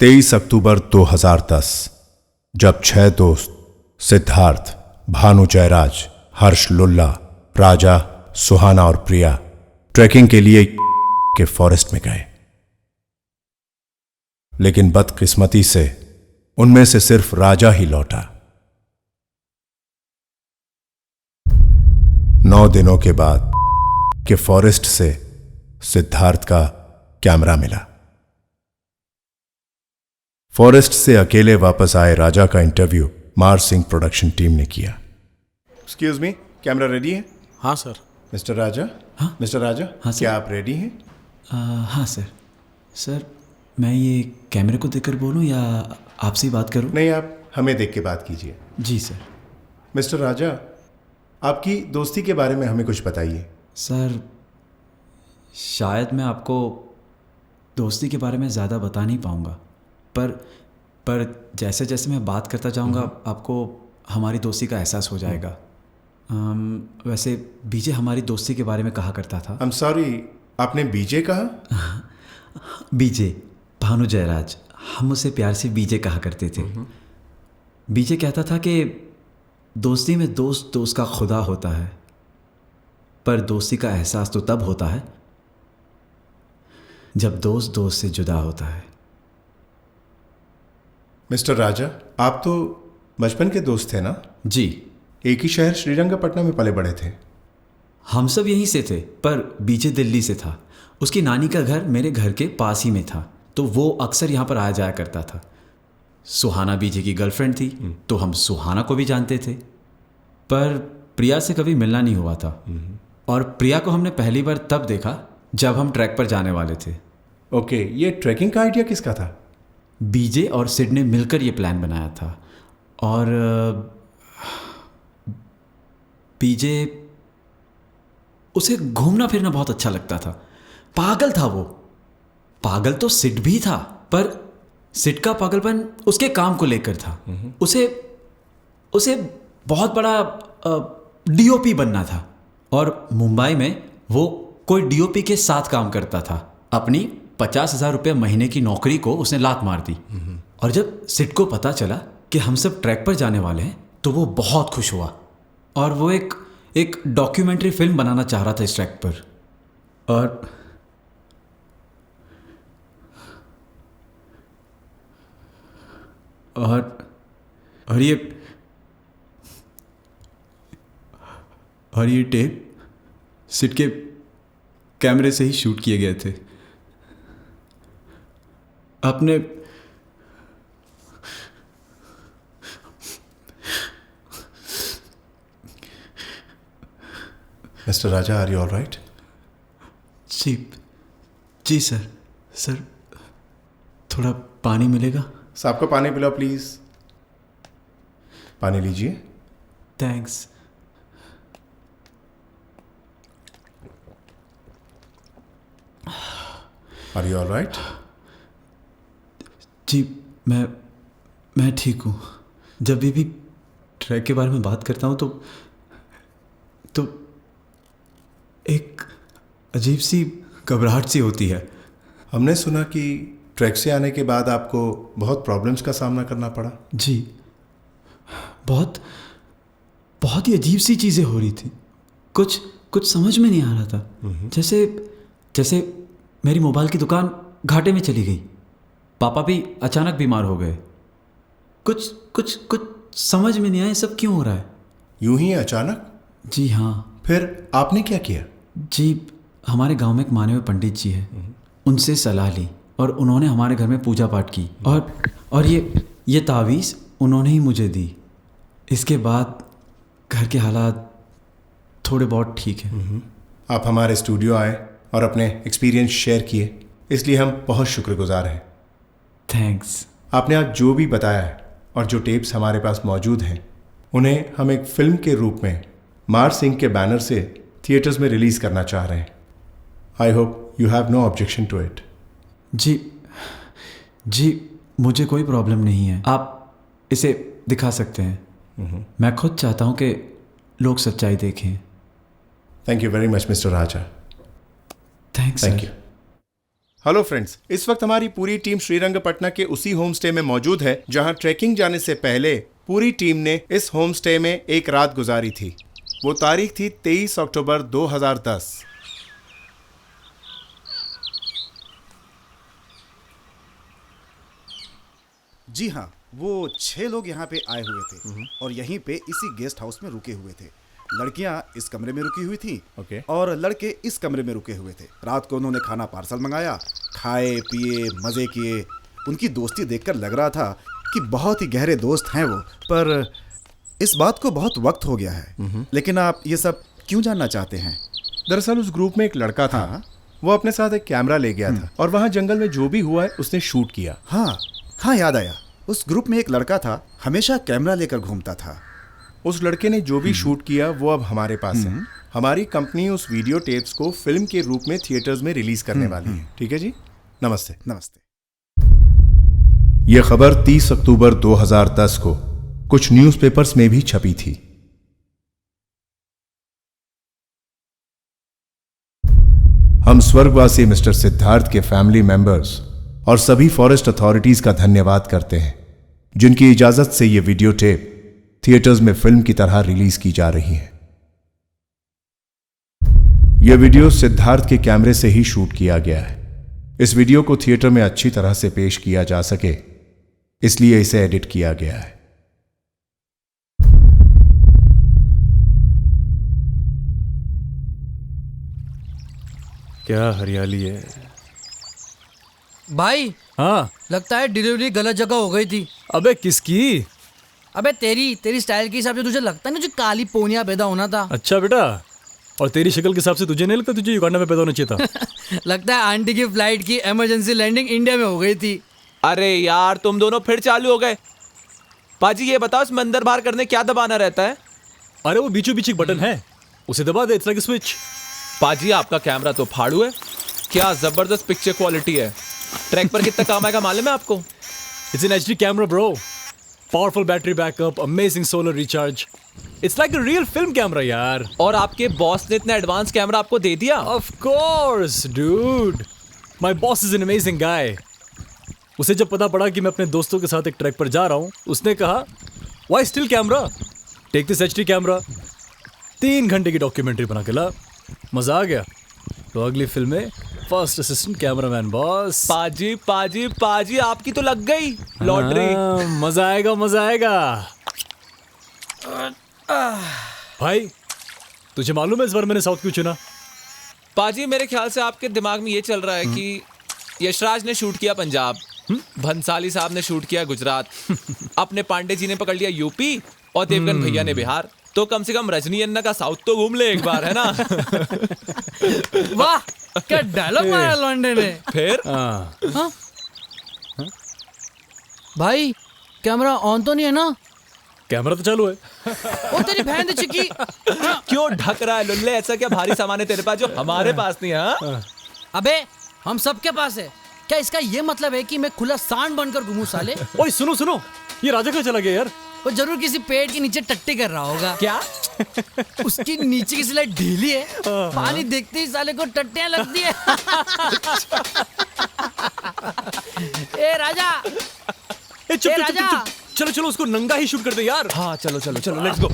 23 अक्टूबर 2010 जब 6 दोस्त सिद्धार्थ, भानु जयराज, हर्ष लुल्ला, राजा, सुहाना और प्रिया ट्रैकिंग के लिए के फॉरेस्ट में गए, लेकिन बदकिस्मती से उनमें से सिर्फ राजा ही लौटा। 9 दिनों के बाद के फॉरेस्ट से सिद्धार्थ का कैमरा मिला। फॉरेस्ट से अकेले वापस आए राजा का इंटरव्यू मार सिंह प्रोडक्शन टीम ने किया। एक्सक्यूज मी, कैमरा रेडी है? हाँ सर। मिस्टर राजा? हाँ मिस्टर राजा, हाँ सर। क्या आप रेडी हैं? हाँ सर। सर मैं ये कैमरे को देखकर बोलूँ या आपसे ही बात करूँ? नहीं, आप हमें देख के बात कीजिए। जी सर। मिस्टर राजा, आपकी दोस्ती के बारे में हमें कुछ बताइए। सर शायद मैं आपको दोस्ती के बारे में ज़्यादा बता नहीं पाऊँगा, पर जैसे जैसे मैं बात करता जाऊँगा आपको हमारी दोस्ती का एहसास हो जाएगा। वैसे बीजे हमारी दोस्ती के बारे में कहा करता था। आई एम सॉरी, आपने बीजे कहा? बीजे, भानु जयराज, हम उसे प्यार से बीजे कहा करते थे। बीजे कहता था कि दोस्ती में दोस्त दोस्त का खुदा होता है, पर दोस्ती का एहसास तो तब होता है जब दोस्त दोस्त से जुदा होता है। मिस्टर राजा, आप तो बचपन के दोस्त थे ना? जी। एक ही शहर श्रीरंगपट्टनम में पले बड़े थे। हम सब यहीं से थे, पर बीजे दिल्ली से था। उसकी नानी का घर मेरे घर के पास ही में था, तो वो अक्सर यहाँ पर आया जाया करता था। सुहाना बीजे की गर्लफ्रेंड थी, तो हम सुहाना को भी जानते थे, पर प्रिया से कभी मिलना नहीं हुआ था। और प्रिया को हमने पहली बार तब देखा जब हम ट्रैक पर जाने वाले थे। ओके, ये ट्रैकिंग का आइडिया किसका था? बीजे और सिड ने मिलकर ये प्लान बनाया था। और बीजे, उसे घूमना फिरना बहुत अच्छा लगता था। पागल था वो। पागल तो सिड भी था, पर सिड का पागलपन उसके काम को लेकर था। उसे बहुत बड़ा डीओपी बनना था, और मुंबई में वो कोई डीओपी के साथ काम करता था। अपनी 50,000 रुपये महीने की नौकरी को उसने लात मार दी। और जब सिड को पता चला कि हम सब ट्रैक पर जाने वाले हैं, तो वो बहुत खुश हुआ, और वो एक डॉक्यूमेंट्री फिल्म बनाना चाह रहा था इस ट्रैक पर। और ये टेप सिड के कैमरे से ही शूट किए गए थे। आपने mister Raja, are you all right? जी सर थोड़ा पानी मिलेगा? साहब को पानी पिलाओ प्लीज। पानी लीजिए। Thanks. Are you all right? जी मैं ठीक हूँ। जब भी ट्रैक के बारे में बात करता हूँ तो एक अजीब सी घबराहट सी होती है। हमने सुना कि ट्रैक से आने के बाद आपको बहुत प्रॉब्लम्स का सामना करना पड़ा। जी, बहुत ही अजीब सी चीज़ें हो रही थी। कुछ समझ में नहीं आ रहा था। जैसे मेरी मोबाइल की दुकान घाटे में चली गई। पापा भी अचानक बीमार हो गए। कुछ समझ में नहीं आया, सब क्यों हो रहा है। यूं ही अचानक? जी हाँ। फिर आपने क्या किया? जी, हमारे गांव में एक माने हुए पंडित जी हैं, उनसे सलाह ली, और उन्होंने हमारे घर में पूजा पाठ की, और ये तावीज़ उन्होंने ही मुझे दी। इसके बाद घर के हालात थोड़े बहुत ठीक हैं। आप हमारे स्टूडियो आए और अपने एक्सपीरियंस शेयर किए, इसलिए हम बहुत शुक्रगुजार हैं। थैंक्स। आपने आज जो भी बताया है और जो टेप्स हमारे पास मौजूद हैं, उन्हें हम एक फिल्म के रूप में मार सिंह के बैनर से थिएटर्स में रिलीज़ करना चाह रहे हैं। I hope you have no objection to it. जी मुझे कोई प्रॉब्लम नहीं है। आप इसे दिखा सकते हैं। मैं खुद चाहता हूँ कि लोग सच्चाई देखें। Thank you very much mister Raja. Thanks. Thank you. Hello friends, इस वक्त हमारी पूरी टीम श्रीरंगपटना के उसी होम स्टे में मौजूद है जहां ट्रैकिंग जाने से पहले पूरी टीम ने इस होम स्टे में एक रात गुजारी थी। वो तारीख थी 23 अक्टूबर 2010। जी हाँ, वो 6 लोग यहाँ पे आए हुए थे और यहीं पे इसी गेस्ट हाउस में रुके हुए थे। लड़कियाँ इस कमरे में रुकी हुई थी ओके। और लड़के इस कमरे में रुके हुए थे। रात को उन्होंने खाना पार्सल मंगाया, खाए पिए मज़े किए। उनकी दोस्ती देखकर लग रहा था कि बहुत ही गहरे दोस्त हैं वो, पर इस बात को बहुत वक्त हो गया है। लेकिन आप ये सब क्यों जानना चाहते हैं? दरअसल उस ग्रुप में एक लड़का था। हाँ। वो अपने साथ एक कैमरा ले गया था और वहां जंगल में जो भी हुआ है उसने शूट किया। हाँ याद आया। उस ग्रुप में एक लड़का था, हमेशा कैमरा लेकर घूमता था। उस लड़के ने जो भी शूट किया वो अब हमारे पास है। हमारी कंपनी उस वीडियो टेप्स को फिल्म के रूप में थिएटर्स में रिलीज करने वाली है। ठीक है जी, नमस्ते। नमस्ते। यह खबर 30 अक्टूबर 2010 को कुछ न्यूज़पेपर्स में भी छपी थी। हम स्वर्गवासी मिस्टर सिद्धार्थ के फैमिली मेंबर्स और सभी फॉरेस्ट अथॉरिटीज का धन्यवाद करते हैं जिनकी इजाजत से यह वीडियो टेप थिएटर्स में फिल्म की तरह रिलीज की जा रही है। यह वीडियो सिद्धार्थ के कैमरे से ही शूट किया गया है। इस वीडियो को थिएटर में अच्छी तरह से पेश किया जा सके इसलिए इसे एडिट किया गया है। क्या हरियाली है भाई। हाँ। लगता है डिलीवरी गलत जगह हो गई थी। अबे किसकी? अबे तेरी स्टाइल के हिसाब से तुझे लगता नहीं, तुझे काली पोनिया पैदा होना था। अच्छा बेटा, और तेरी शक्ल के हिसाब से तुझे नहीं लगता तुझे युगांडा में पैदा होना चाहिए था? लगता है आंटी की फ्लाइट की इमरजेंसी लैंडिंग इंडिया में हो गई थी। अरे यार तुम दोनों फिर चालू हो गए। पाजी ये बताओ इसमें अंदर बाहर करने क्या दबाना रहता है? अरे वो बीचों बीच एक बटन है, उसे दबा दे, इट्स लाइक अ स्विच। पाजी आपका कैमरा तो फाड़ू है, क्या जबरदस्त पिक्चर क्वालिटी है। ट्रैक पर कितना काम आएगा मालूम है आपको? It's an HD camera bro, powerful battery backup, amazing solar recharge, it's like a real film camera यार। और आपके बॉस ने इतना एडवांस कैमरा आपको दे दिया? Of course dude, my boss is an amazing guy. उसे जब पता पड़ा कि मैं अपने दोस्तों के साथ एक ट्रैक पर जा रहा हूं, उसने कहा why still camera, take this HD camera. 3 घंटे की डॉक्यूमेंट्री बना के ला, मजा आ गया। तो अगली फिल्म में फर्स्ट असिस्टेंट कैमरामैन बॉस। पाजी पाजी पाजी आपकी तो लग गई लॉटरी। मजा आएगा मजा आएगा। भाई तुझे मालूम है इस बार मैंने साउथ क्यों चुना? पाजी मेरे ख्याल से आपके दिमाग में ये चल रहा है कि यशराज ने शूट किया पंजाब, भंसाली साहब ने शूट किया गुजरात, अपने पांडे जी ने पकड़ लिया यूपी और देवगन भैया ने बिहार। तो कम से कम रजनी अन्ना का साउथ तो घूम ले एक बार, है ना? वाह क्या डायलॉग मारा लौंडे ने। फिर हाँ? भाई कैमरा ऑन तो नहीं है ना? कैमरा तो चालू है। ओ तेरी बहन चिकी। क्यों ढक रहा है लुल्ले? ऐसा क्या भारी सामान है तेरे पास जो हमारे पास नहीं है? हाँ? अबे हम सबके पास है। क्या इसका ये मतलब है कि मैं खुला सांड बनकर घूमूं साले? ओए सुनो सुनो, ये राजा कहाँ चला गया यार? वो जरूर किसी पेड़ के नीचे टट्टी कर रहा होगा। क्या? उसकी नीचे की स्लाइड ढीली है, पानी देखते ही साले को टट्टियां लगती है। ए राजा, ए, चुप, ए चुप, राजा। चुप, चुप, चलो चलो उसको नंगा ही शूट कर दे यार। हाँ चलो चलो चलो लेट्स गो।